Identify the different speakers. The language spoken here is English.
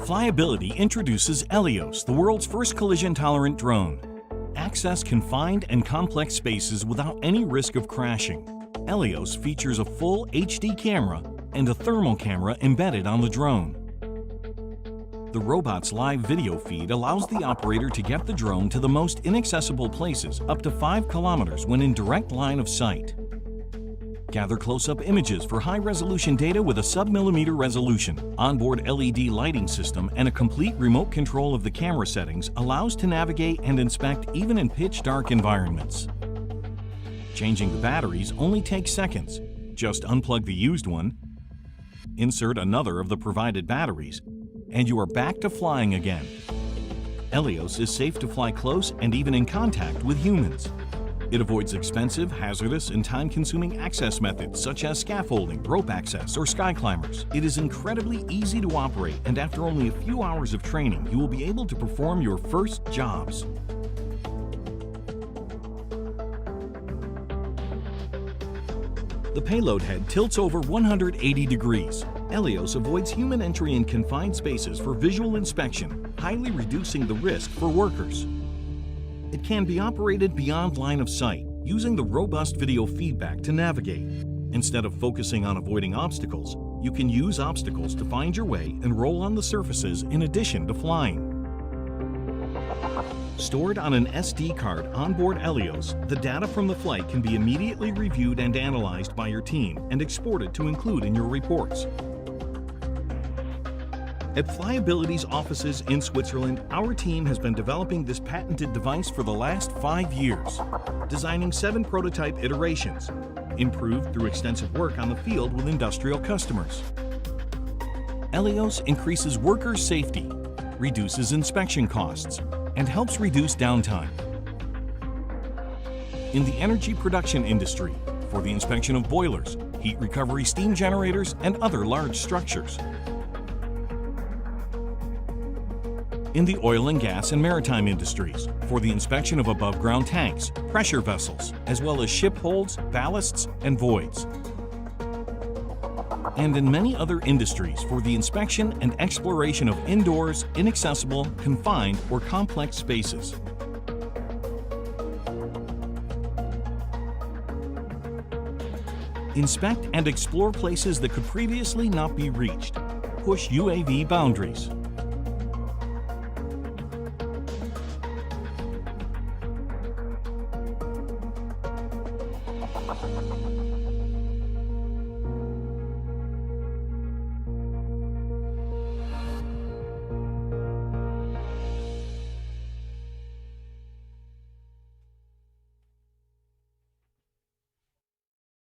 Speaker 1: Flyability introduces Elios, the world's first collision-tolerant drone. Access confined and complex spaces without any risk of crashing. Elios features a full HD camera and a thermal camera embedded on the drone. The robot's live video feed allows the operator to get the drone to the most inaccessible places up to 5 kilometers when in direct line of sight. Gather close-up images for high-resolution data with a sub-millimeter resolution. Onboard LED lighting system and a complete remote control of the camera settings allows to navigate and inspect even in pitch-dark environments. Changing the batteries only takes seconds. Just unplug the used one, insert another of the provided batteries, and you are back to flying again. Elios is safe to fly close and even in contact with humans. It avoids expensive, hazardous, and time-consuming access methods such as scaffolding, rope access, or sky climbers. It is incredibly easy to operate, and after only a few hours of training, you will be able to perform your first jobs. The payload head tilts over 180 degrees. Elios avoids human entry in confined spaces for visual inspection, highly reducing the risk for workers. It can be operated beyond line of sight, using the robust video feedback to navigate. Instead of focusing on avoiding obstacles, you can use obstacles to find your way and roll on the surfaces in addition to flying. Stored on an SD card onboard Elios, the data from the flight can be immediately reviewed and analyzed by your team and exported to include in your reports. At Flyability's offices in Switzerland, our team has been developing this patented device for the last 5 years, designing 7 prototype iterations, improved through extensive work on the field with industrial customers. Elios increases worker safety, reduces inspection costs, and helps reduce downtime. In the energy production industry, for the inspection of boilers, heat recovery steam generators, and other large structures. In the oil and gas and maritime industries, for the inspection of above-ground tanks, pressure vessels, as well as ship holds, ballasts, and voids. And in many other industries for the inspection and exploration of indoors, inaccessible, confined, or complex spaces. Inspect and explore places that could previously not be reached. Push UAV boundaries.